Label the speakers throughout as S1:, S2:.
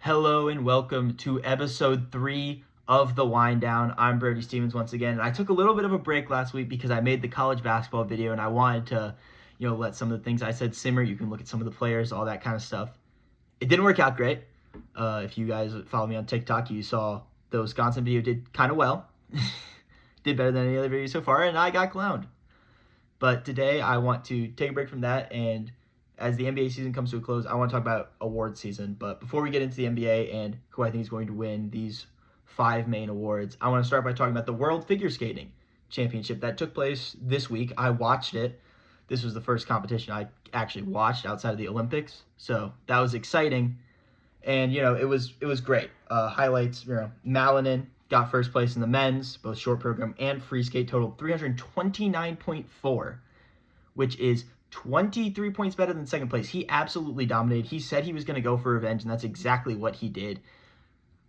S1: Hello and welcome to episode 3 of the WindDown. I'm Brody Stevens once again, and I took a little bit of a break last week because I made the college basketball video and I wanted to, let some of the things I said simmer. You can look at some of the players, all that kind of stuff. It didn't work out great. If you guys follow me on TikTok, you saw the Wisconsin video did kind of well. Did better than any other video so far, and I got clowned. But today I want to take a break from that, and as the NBA season comes to a close, I want to talk about award season. But before we get into the NBA and who I think is going to win these 5 main awards, I want to start by talking about the World Figure Skating Championship that took place this week. I watched it. This was the first competition I actually watched outside of the Olympics, so that was exciting. And it was great. Highlights: Malinin got first place in the men's, both short program and free skate, totaled 329.4, which is 23 points better than second place. He absolutely dominated. He said he was going to go for revenge, and that's exactly what he did.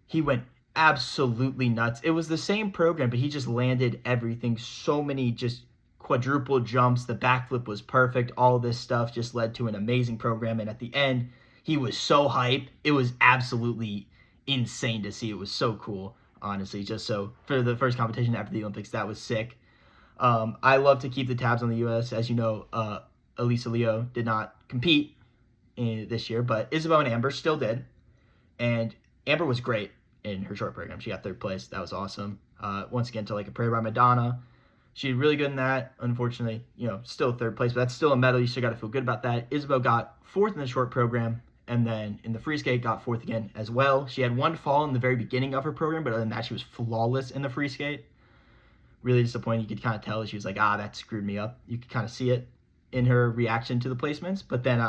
S1: He went absolutely nuts. It was the same program, but he just landed everything. So many just quadruple jumps. The backflip was perfect. All this stuff just led to an amazing program, and at the end, he was so hyped. It was absolutely insane to see. It was so cool, honestly. Just so for the first competition after the Olympics, that was sick. I love to keep the tabs on the U.S. As you know, Elisa Leo did not compete this year, but Isabel and Amber still did. And Amber was great in her short program. She got third place. That was awesome. Once again, to like a prayer by Madonna. She did really good in that. Unfortunately, still third place, but that's still a medal. You still got to feel good about that. Isabel got fourth in the short program, and then in the free skate got fourth again as well. She had one fall in the very beginning of her program, but other than that, she was flawless in the free skate. Really disappointing. You could kind of tell she was like, that screwed me up. You could kind of see it in her reaction to the placements. But then,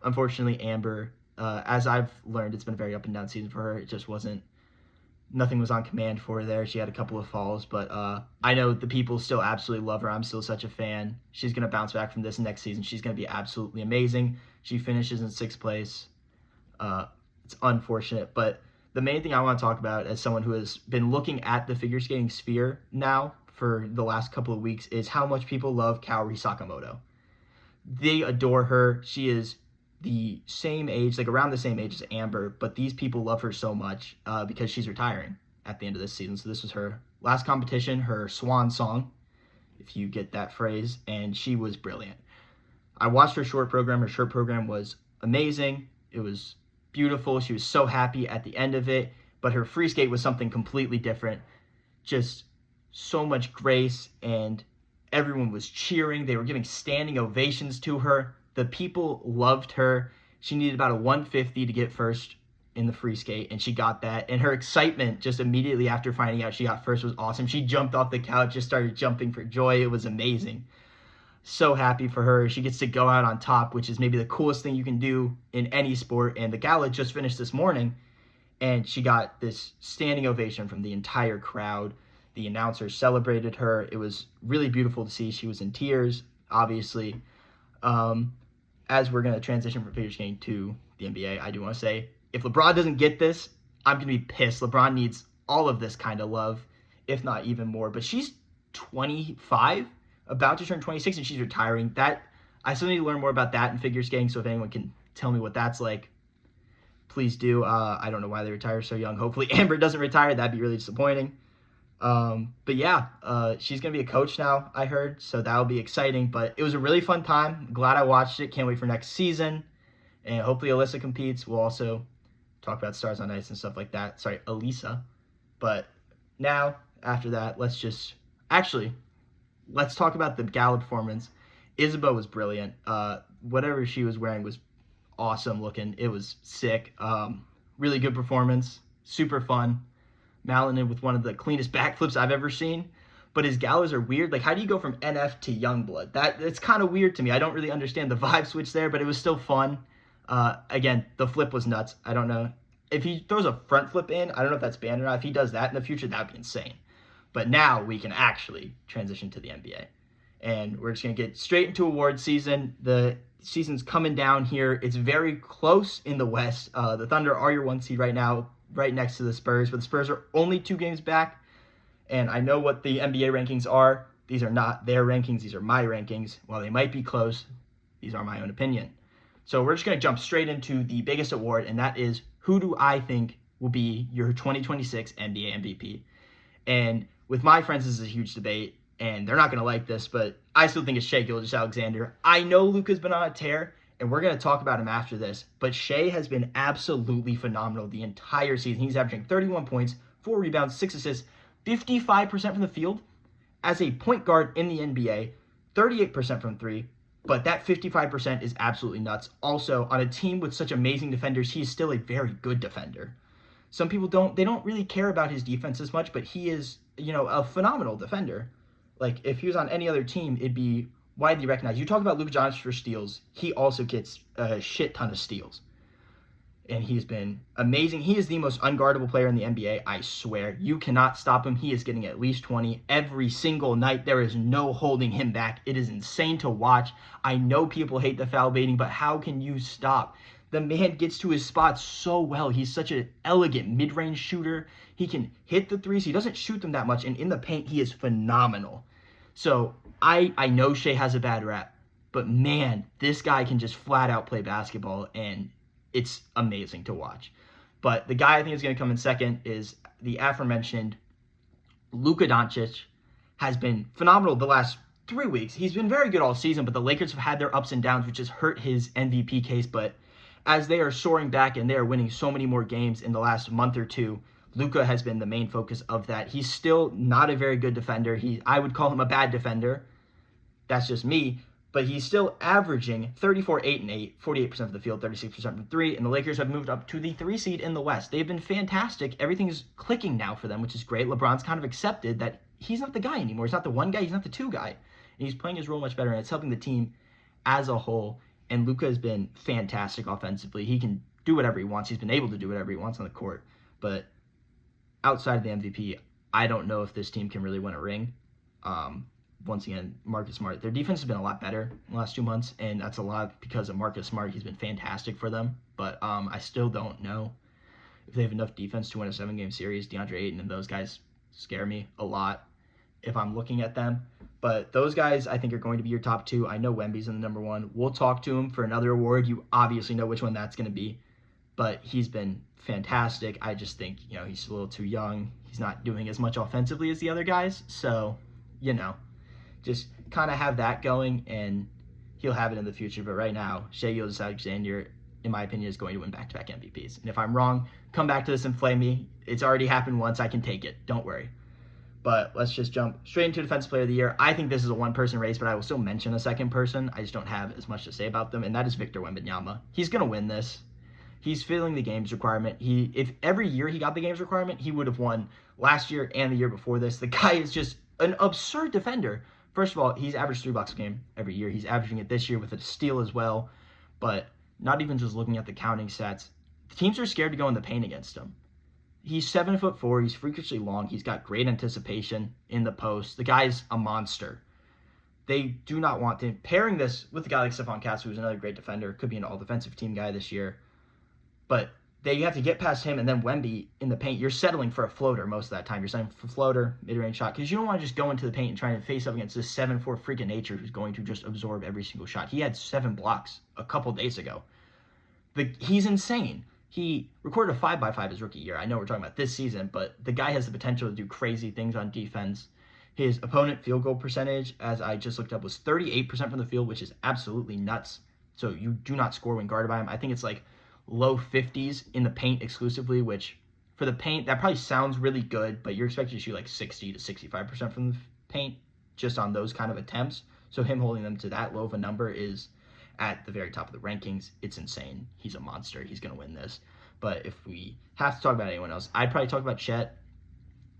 S1: unfortunately, Amber, as I've learned, it's been a very up and down season for her. It just nothing was on command for her there. She had a couple of falls, but I know the people still absolutely love her. I'm still such a fan. She's going to bounce back from this next season. She's going to be absolutely amazing. She finishes in 6th place. It's unfortunate, but the main thing I want to talk about as someone who has been looking at the figure skating sphere now for the last couple of weeks is how much people love Kaori Sakamoto. They adore her. She is the same age, like around the same age as Amber, but these people love her so much because she's retiring at the end of this season. So this was her last competition, her swan song, if you get that phrase, and she was brilliant. I watched her short program. Her short program was amazing. It was beautiful. She was so happy at the end of it, but her free skate was something completely different. Just so much grace, and everyone was cheering. They were giving standing ovations to her. The people loved her. She needed about a 150 to get first in the free skate, and she got that. And her excitement just immediately after finding out she got first was awesome. She jumped off the couch, just started jumping for joy. It was amazing. So happy for her. She gets to go out on top, which is maybe the coolest thing you can do in any sport. And the gala just finished this morning, and she got this standing ovation from the entire crowd. The announcer celebrated her. It was really beautiful to see. She was in tears, obviously. As we're going to transition from figure skating to the NBA, I do want to say, if LeBron doesn't get this, I'm going to be pissed. LeBron needs all of this kind of love, if not even more. But she's 25, about to turn 26, and she's retiring. I still need to learn more about that in figure skating, so if anyone can tell me what that's like, please do. I don't know why they retire so young. Hopefully Amber doesn't retire. That'd be really disappointing. But yeah, she's going to be a coach now, I heard, so that'll be exciting. But it was a really fun time. Glad I watched it. Can't wait for next season. And hopefully Alyssa competes. We'll also talk about Stars on Ice and stuff like that. Sorry, Elisa. But now, after that, let's talk about the gala performance. Isabel was brilliant. Whatever she was wearing was awesome looking. It was sick. Really good performance. Super fun. Malinin with one of the cleanest backflips I've ever seen. But his galas are weird. Like, how do you go from NF to Youngblood? It's kind of weird to me. I don't really understand the vibe switch there, but it was still fun. Again, the flip was nuts. I don't know. If he throws a front flip in, I don't know if that's banned or not. If he does that in the future, that'd be insane. But now we can actually transition to the NBA. And we're just going to get straight into award season. The season's coming down here. It's very close in the West. The Thunder are your 1 seed right now, right next to the Spurs, but the Spurs are only 2 games back, and I know what the NBA rankings are. These are not their rankings. These are my rankings. While they might be close, these are my own opinion. So we're just going to jump straight into the biggest award, and that is who do I think will be your 2026 NBA MVP? And with my friends, this is a huge debate, and they're not going to like this, but I still think it's Shai Gilgeous-Alexander. I know Luka's been on a tear, and we're going to talk about him after this, but Shai has been absolutely phenomenal the entire season. He's averaging 31 points, 4 rebounds, 6 assists, 55% from the field. As a point guard in the NBA, 38% from 3, but that 55% is absolutely nuts. Also, on a team with such amazing defenders, he's still a very good defender. Some people don't really care about his defense as much, but he is, a phenomenal defender. Like, if he was on any other team, it'd be widely recognized. You talk about Luka Doncic for steals, he also gets a shit ton of steals. And he's been amazing. He is the most unguardable player in the NBA, I swear. You cannot stop him. He is getting at least 20 every single night. There is no holding him back. It is insane to watch. I know people hate the foul baiting, but how can you stop? The man gets to his spots so well. He's such an elegant mid-range shooter. He can hit the threes. He doesn't shoot them that much, and in the paint, he is phenomenal. So I know Shai has a bad rap, but man, this guy can just flat out play basketball, and it's amazing to watch. But the guy I think is going to come in second is the aforementioned Luka Doncic. Has been phenomenal the last 3 weeks. He's been very good all season, but the Lakers have had their ups and downs, which has hurt his MVP case. But as they are soaring back and they are winning so many more games in the last month or two, Luka has been the main focus of that. He's still not a very good defender. I would call him a bad defender. That's just me. But he's still averaging 34, 8, and 8, 48% of the field, 36% from 3, and the Lakers have moved up to the 3 seed in the West. They've been fantastic. Everything's clicking now for them, which is great. LeBron's kind of accepted that he's not the guy anymore. He's not the one guy. He's not the two guy. And he's playing his role much better, and it's helping the team as a whole. And Luka has been fantastic offensively. He can do whatever he wants. He's been able to do whatever he wants on the court. But outside of the MVP, I don't know if this team can really win a ring. Once again, Marcus Smart. Their defense has been a lot better in the last 2 months, and that's a lot because of Marcus Smart. He's been fantastic for them, but I still don't know if they have enough defense to win a 7-game series. DeAndre Ayton and those guys scare me a lot if I'm looking at them. But those guys, I think, are going to be your top 2. I know Wemby's in the number 1. We'll talk to him for another award. You obviously know which one that's going to be, but he's been fantastic. I just think, he's a little too young. He's not doing as much offensively as the other guys, so, just kind of have that going, and he'll have it in the future. But right now, Shai Gilgeous-Alexander, in my opinion, is going to win back-to-back MVPs. And if I'm wrong, come back to this and flame me. It's already happened once. I can take it. Don't worry. But let's just jump straight into Defensive Player of the Year. I think this is a one-person race, but I will still mention a second person. I just don't have as much to say about them, and that is Victor Wembanyama. He's going to win this. He's filling the games requirement. If every year he got the games requirement, he would have won last year and the year before this. The guy is just an absurd defender. First of all, he's averaged 3 blocks a game every year. He's averaging it this year with a steal as well. But not even just looking at the counting stats, the teams are scared to go in the paint against him. He's 7'4". He's freakishly long. He's got great anticipation in the post. The guy's a monster. They do not want to. Pairing this with a guy like Stephon Castle, who's another great defender, could be an all-defensive team guy this year. But you have to get past him, and then Wemby in the paint, you're settling for a floater most of that time. You're settling for floater, mid-range shot, because you don't want to just go into the paint and try and face up against this 7'4" freak of nature who's going to just absorb every single shot. He had 7 blocks a couple days ago. He's insane. He recorded a 5x5 his rookie year. I know we're talking about this season, but the guy has the potential to do crazy things on defense. His opponent field goal percentage, as I just looked up, was 38% from the field, which is absolutely nuts. So you do not score when guarded by him. I think it's like low 50s in the paint exclusively, which for the paint, that probably sounds really good, but you're expected to shoot like 60 to 65% from the paint just on those kind of attempts. So him holding them to that low of a number is at the very top of the rankings. It's insane. He's a monster. He's going to win this. But if we have to talk about anyone else, I'd probably talk about Chet,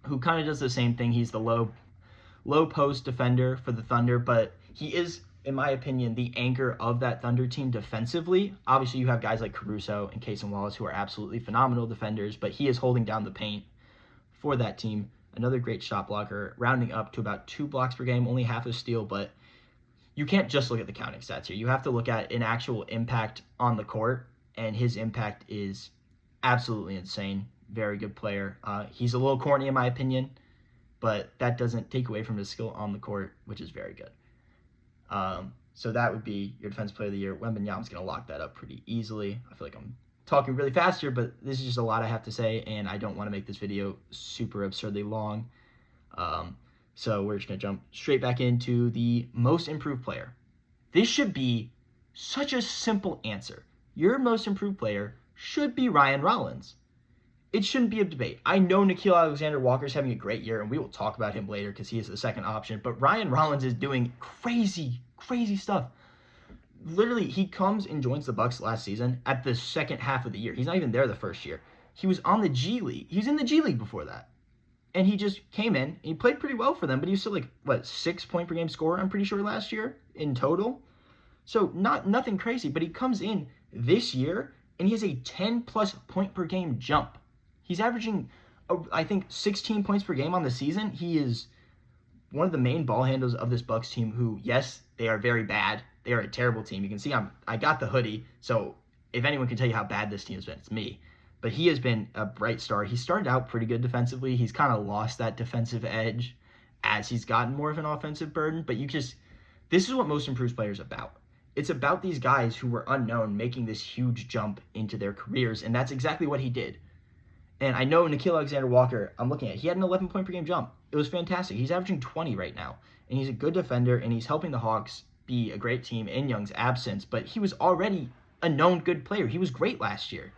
S1: who kind of does the same thing. He's the low post defender for the Thunder, but he is, in my opinion, the anchor of that Thunder team defensively. Obviously, you have guys like Caruso and Cason Wallace who are absolutely phenomenal defenders, but he is holding down the paint for that team. Another great shot blocker, rounding up to about 2 blocks per game, only half a steal, but you can't just look at the counting stats here. You have to look at an actual impact on the court, and his impact is absolutely insane. Very good player. He's a little corny in my opinion, but that doesn't take away from his skill on the court, which is very good. So that would be your defensive player of the year. Wembanyama's going to lock that up pretty easily. I feel like I'm talking really fast here, but this is just a lot I have to say, and I don't want to make this video super absurdly long. So we're just going to jump straight back into the most improved player. This should be such a simple answer. Your most improved player should be Ryan Rollins. It shouldn't be a debate. I know Nickeil Alexander-Walker's having a great year, and we will talk about him later because he is the second option, but Ryan Rollins is doing crazy stuff. Literally, he comes and joins the Bucks last season at the second half of the year. He's not even there the first year. He was on the G League. He was in the G League before that. And he just came in, and he played pretty well for them, but he was still like, 6 point per game scorer, I'm pretty sure, last year in total. So nothing crazy, but he comes in this year, and he has a 10-plus point per game jump. He's averaging, I think, 16 points per game on the season. He is one of the main ball handlers of this Bucks team who, yes, they are very bad. They are a terrible team. You can see I got the hoodie, so if anyone can tell you how bad this team has been, it's me. But he has been a bright star. He started out pretty good defensively. He's kind of lost that defensive edge as he's gotten more of an offensive burden. But this is what most improved players about. It's about these guys who were unknown making this huge jump into their careers, and that's exactly what he did. And I know Nickeil Alexander-Walker, I'm looking at, he had an 11 point per game jump. It was fantastic. He's averaging 20 right now, and he's a good defender, and he's helping the Hawks be a great team in Young's absence, but he was already a known good player. He was great last year.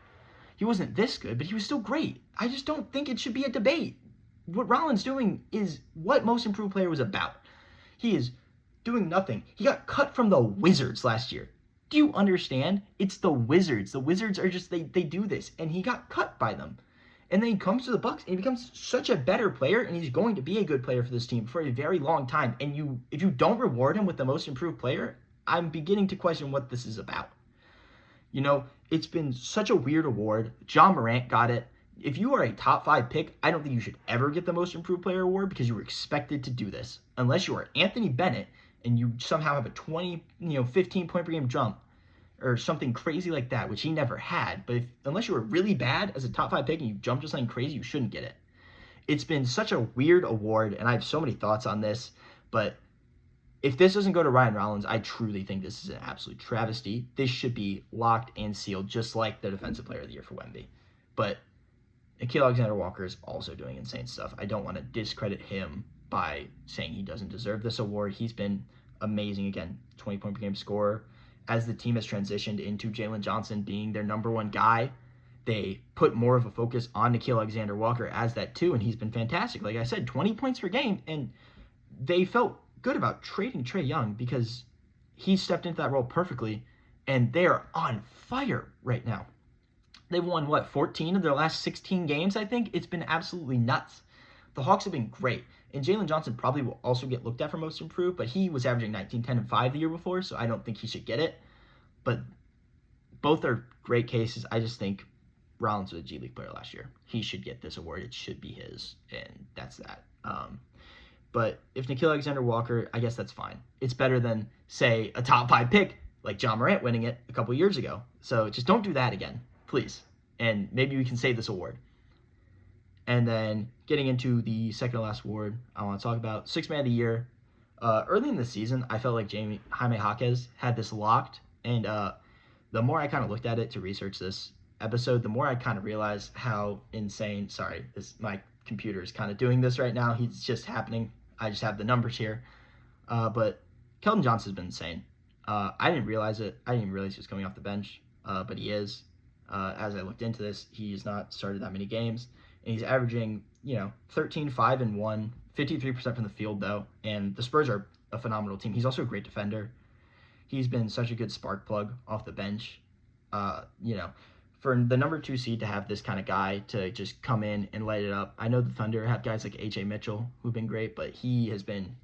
S1: He wasn't this good, but he was still great. I just don't think it should be a debate. What Rollins doing is what most improved player was about. He is doing nothing. He got cut from the Wizards last year. Do you understand? It's the Wizards. The Wizards are just, they do this, and he got cut by them. And then he comes to the Bucks and he becomes such a better player, and he's going to be a good player for this team for a very long time. And if you don't reward him with the most improved player, I'm beginning to question what this is about. You know, it's been such a weird award. Ja Morant got it. If you are a top 5 pick, I don't think you should ever get the most improved player award because you were expected to do this. Unless you are Anthony Bennett and you somehow have a 15 point per game jump or something crazy like that, which he never had. But unless you were really bad as a top 5 pick and you jumped to something crazy, you shouldn't get it. It's been such a weird award, and I have so many thoughts on this. But if this doesn't go to Ryan Rollins, I truly think this is an absolute travesty. This should be locked and sealed, just like the Defensive Player of the Year for Wemby. But Nickeil Alexander-Walker is also doing insane stuff. I don't want to discredit him by saying he doesn't deserve this award. He's been amazing. Again, 20 point per game scorer. As the team has transitioned into Jalen Johnson being their number one guy, they put more of a focus on Nickeil Alexander-Walker as that too, and he's been fantastic. Like I said, 20 points per game, and they felt good about trading Trae Young because he stepped into that role perfectly, and they are on fire right now. They've won, 14 of their last 16 games, I think? It's been absolutely nuts. The Hawks have been great. And Jalen Johnson probably will also get looked at for most improved, but he was averaging 19, 10, and 5 the year before, so I don't think he should get it. But both are great cases. I just think Rollins was a G League player last year. He should get this award. It should be his, and that's that. But if Nickeil Alexander-Walker, I guess that's fine. It's better than, say, a top 5 pick like Ja Morant winning it a couple years ago. So just don't do that again, please. And maybe we can save this award. And then getting into the second to last award, I want to talk about Sixth Man of the Year. Early in the season, I felt like Jaime Jaquez had this locked. And the more I kind of looked at it to research this episode, the more I kind of realized how insane. Sorry, my computer is kind of doing this right now. It's just happening. I just have the numbers here. But Keldon Johnson's been insane. I didn't realize it. I didn't even realize he was coming off the bench. But he is. As I looked into this, he's not started that many games. And he's averaging, 13, 5, and 1, 53% from the field, though. And the Spurs are a phenomenal team. He's also a great defender. He's been such a good spark plug off the bench. For the number 2 seed to have this kind of guy to just come in and light it up. I know the Thunder have guys like A.J. Mitchell who've been great, but he has been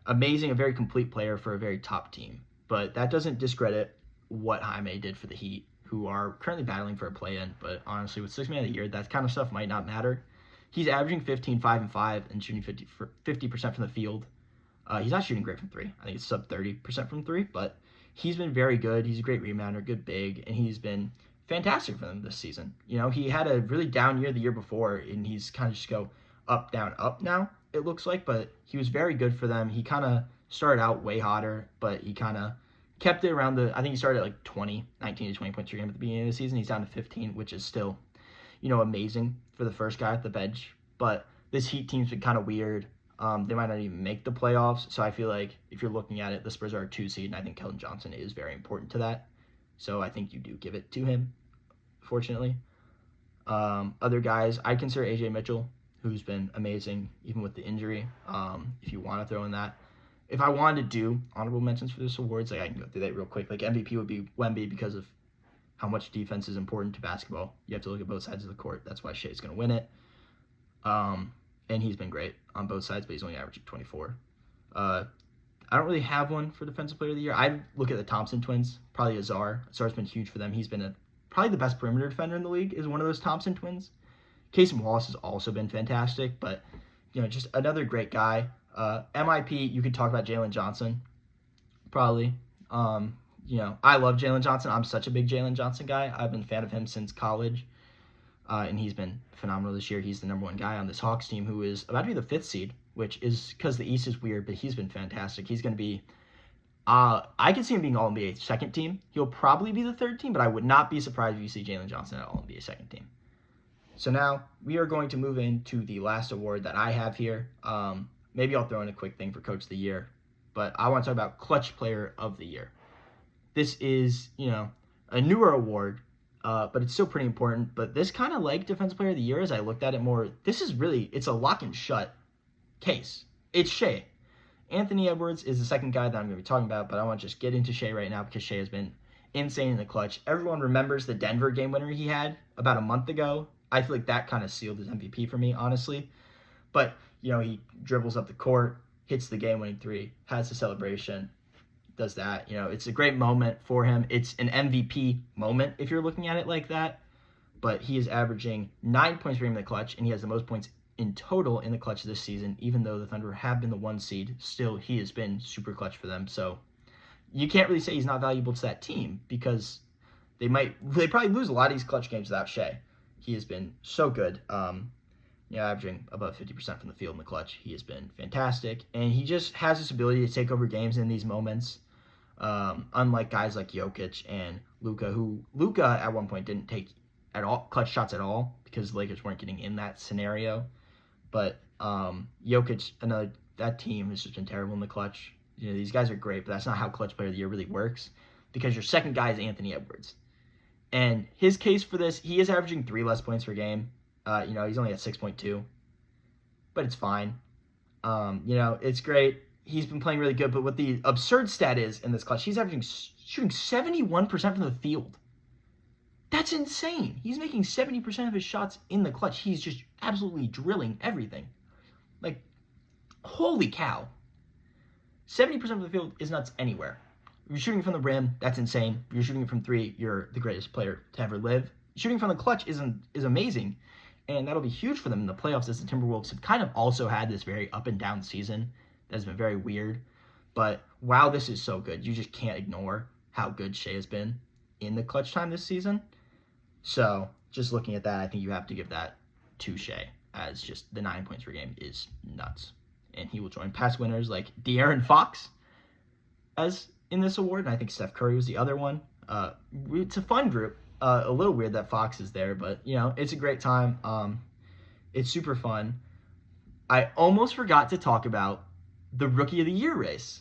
S1: amazing, a very complete player for a very top team. But that doesn't discredit what Jaime did for the Heat, who are currently battling for a play-in, but honestly, with Sixth Man of the Year, that kind of stuff might not matter. He's averaging 15, 5, and 5, and shooting 50% from the field. He's not shooting great from 3. I think it's sub 30% from 3, but he's been very good. He's a great rebounder, good big, and he's been fantastic for them this season. He had a really down year the year before, and he's kind of just go up, down, up now, it looks like, but he was very good for them. He kind of Started out way hotter, but he kind of kept it around I think he started at like 19 to 20 points per game at the beginning of the season. He's down to 15, which is still, amazing for the first guy at the bench. But this Heat team's been kind of weird. They might not even make the playoffs. So I feel like if you're looking at it, the Spurs are a 2 seed, and I think Keldon Johnson is very important to that. So I think you do give it to him, fortunately. Other guys, I consider AJ Mitchell, who's been amazing, even with the injury, if you want to throw in that. If I wanted to do honorable mentions for this awards, like I can go through that real quick. Like MVP would be Wemby because of how much defense is important to basketball. You have to look at both sides of the court. That's why Shea's going to win it. And he's been great on both sides, but he's only averaging 24. I don't really have one for Defensive Player of the Year. I look at the Thompson twins, probably Azar. Azar's been huge for them. He's been probably the best perimeter defender in the league is one of those Thompson twins. Casey Wallace has also been fantastic, but, just another great guy. MIP, you could talk about Jalen Johnson, probably. I love Jalen Johnson. I'm such a big Jalen Johnson guy. I've been a fan of him since college, and he's been phenomenal this year. He's the number one guy on this Hawks team who is about to be the 5th seed, which is because the East is weird, but he's been fantastic. He's going to be I can see him being All-NBA second team. He'll probably be the 3rd team, but I would not be surprised if you see Jalen Johnson at All-NBA second team. So now we are going to move into the last award that I have here. Maybe I'll throw in a quick thing for Coach of the Year, but I want to talk about Clutch Player of the Year. This is, a newer award, but it's still pretty important. But this kind of like Defensive Player of the Year as I looked at it more. This is really, it's a lock and shut case. It's Shea. Anthony Edwards is the second guy that I'm going to be talking about, but I want to just get into Shea right now because Shea has been insane in the clutch. Everyone remembers the Denver game winner he had about a month ago. I feel like that kind of sealed his MVP for me, honestly. But, he dribbles up the court, hits the game-winning 3, has the celebration, does that. It's a great moment for him. It's an MVP moment if you're looking at it like that. But he is averaging 9 points per game in the clutch, and he has the most points in total in the clutch this season. Even though the Thunder have been the 1 seed, still he has been super clutch for them. So you can't really say he's not valuable to that team because they probably lose a lot of these clutch games without Shea. He has been so good. Averaging above 50% from the field in the clutch. He has been fantastic. And he just has this ability to take over games in these moments. Unlike guys like Jokic and Luka, who Luka at one point didn't take clutch shots at all because the Lakers weren't getting in that scenario. But Jokic, that team has just been terrible in the clutch. These guys are great, but that's not how Clutch Player of the Year really works because your second guy is Anthony Edwards. And his case for this, he is averaging 3 less points per game. He's only at 6.2, but it's fine. It's great. He's been playing really good, but what the absurd stat is in this clutch, he's shooting 71% from the field. That's insane. He's making 70% of his shots in the clutch. He's just absolutely drilling everything. Like, holy cow. 70% of the field is nuts anywhere. If you're shooting from the rim, that's insane. If you're shooting it from 3, you're the greatest player to ever live. Shooting from the clutch is amazing, and that'll be huge for them in the playoffs as the Timberwolves have kind of also had this very up and down season that has been very weird. But wow, this is so good. You just can't ignore how good Shea has been in the clutch time this season. So just looking at that, I think you have to give that to Shea as just the 9 points per game is nuts. And he will join past winners like De'Aaron Fox as in this award, and I think Steph Curry was the other one. It's a fun group. A little weird that Fox is there, but, it's a great time. It's super fun. I almost forgot to talk about the Rookie of the Year race.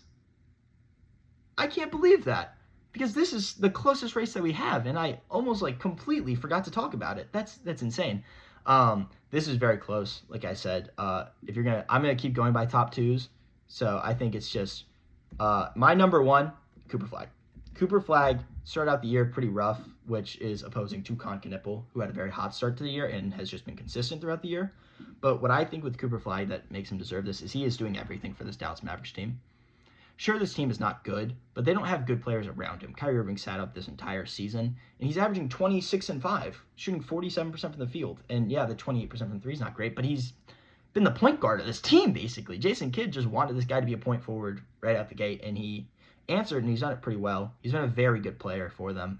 S1: I can't believe that because this is the closest race that we have, and I almost completely forgot to talk about it. That's insane. This is very close. Like I said, I'm gonna keep going by top 2s. So I think it's just my number 1, Cooper Flag. Cooper Flag started out the year pretty rough, which is opposing to Con Knipple, who had a very hot start to the year and has just been consistent throughout the year. But what I think with Cooper Flag that makes him deserve this is he is doing everything for this Dallas Mavericks team. Sure, this team is not good, but they don't have good players around him. Kyrie Irving sat up this entire season, and he's averaging 26 and 5, shooting 47% from the field. And yeah, the 28% from 3 is not great, but he's been the point guard of this team, basically. Jason Kidd just wanted this guy to be a point forward right out the gate, and he answered, and he's done it pretty well. He's been a very good player for them.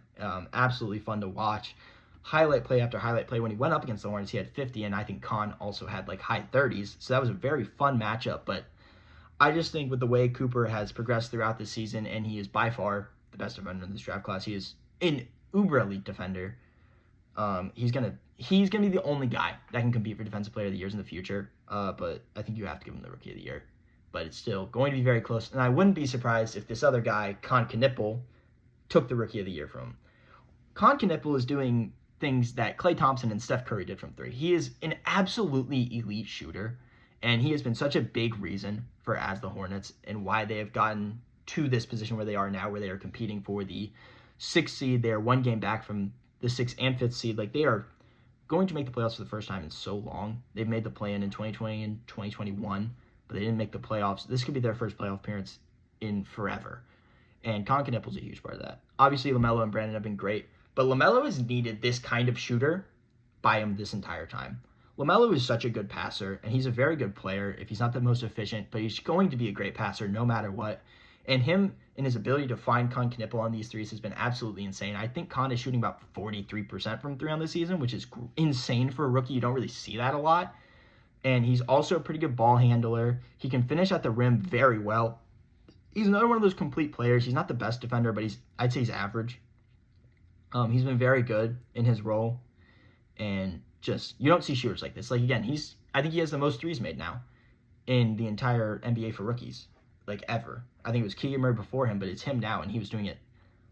S1: Absolutely fun to watch. Highlight play after highlight play. When he went up against the Hornets, he had 50, and I think Con also had high 30s. So that was a very fun matchup. But I just think with the way Cooper has progressed throughout the season, and he is by far the best defender in this draft class. He is an uber elite defender. He's gonna be the only guy that can compete for Defensive Player of the Year in the future. But I think you have to give him the Rookie of the Year. But it's still going to be very close. And I wouldn't be surprised if this other guy, Con Knipple, took the Rookie of the Year from him. Con Knipple is doing things that Klay Thompson and Steph Curry did from three. He is an absolutely elite shooter, and he has been such a big reason for the Hornets and why they have gotten to this position where they are now, where they are competing for the 6th seed. They are one game back from the 6th and 5th seed. Like, they are going to make the playoffs for the first time in so long. They've made the play-in 2020 and 2021, but they didn't make the playoffs. This could be their first playoff appearance in forever. And Con Knipple's a huge part of that. Obviously, LaMelo and Brandon have been great, but LaMelo has needed this kind of shooter by him this entire time. LaMelo is such a good passer, and he's a very good player if he's not the most efficient, but he's going to be a great passer no matter what. And him and his ability to find Con Knipple on these threes has been absolutely insane. I think Con is shooting about 43% from three on the season, which is insane for a rookie. You don't really see that a lot. And he's also a pretty good ball handler. He can finish at the rim very well. He's another one of those complete players. He's not the best defender, but I'd say he's average. He's been very good in his role. And just, you don't see shooters like this. Like, again, I think he has the most threes made now in the entire NBA for rookies, like, ever. I think it was Keegan Murray before him, but it's him now, and he was doing it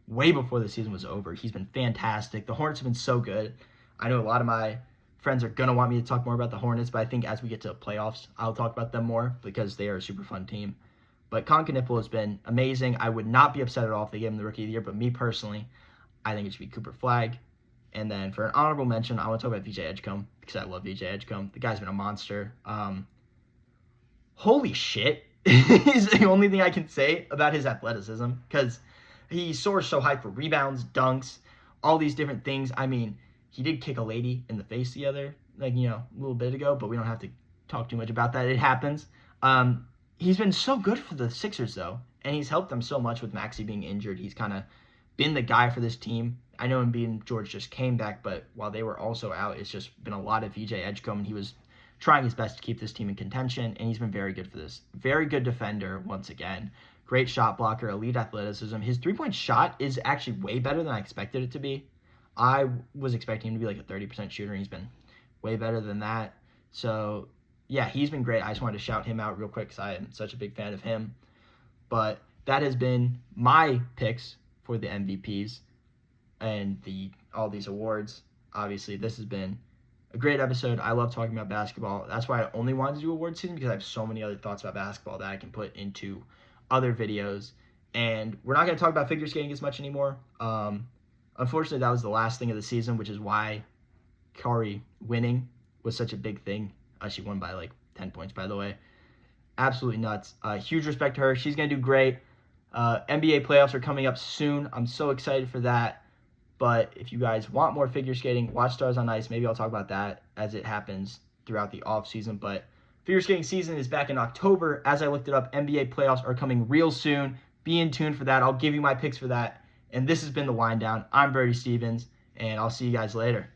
S1: way before the season was over. He's been fantastic. The Hornets have been so good. I know a lot of my friends are going to want me to talk more about the Hornets, but I think as we get to the playoffs, I'll talk about them more because they are a super fun team. But Con Knipple has been amazing. I would not be upset at all if they gave him the Rookie of the Year, but me personally, I think it should be Cooper Flagg. And then for an honorable mention, I want to talk about VJ Edgecombe because I love VJ Edgecombe. The guy's been a monster. Holy shit is the only thing I can say about his athleticism because he soars so high for rebounds, dunks, all these different things. I mean, he did kick a lady in the face a little bit ago, but we don't have to talk too much about that. It happens. He's been so good for the Sixers, though, and he's helped them so much with Maxey being injured. He's kind of been the guy for this team. I know Embiid and George just came back, but while they were also out, it's just been a lot of VJ Edgecombe, and he was trying his best to keep this team in contention, and he's been very good for this. Very good defender, once again. Great shot blocker, elite athleticism. His three-point shot is actually way better than I expected it to be. I was expecting him to be like a 30% shooter, and he's been way better than that. So, yeah, he's been great. I just wanted to shout him out real quick because I am such a big fan of him. But that has been my picks for the MVPs and all these awards. Obviously, this has been a great episode. I love talking about basketball. That's why I only wanted to do award season, because I have so many other thoughts about basketball that I can put into other videos. And we're not going to talk about figure skating as much anymore. Unfortunately, that was the last thing of the season, which is why Kari winning was such a big thing. She won by like 10 points, by the way. Absolutely nuts. Huge respect to her. She's going to do great. NBA playoffs are coming up soon. I'm so excited for that. But if you guys want more figure skating, watch Stars on Ice. Maybe I'll talk about that as it happens throughout the off season. But figure skating season is back in October. As I looked it up, NBA playoffs are coming real soon. Be in tune for that. I'll give you my picks for that. And this has been the Wind Down. I'm Brody Stevens, and I'll see you guys later.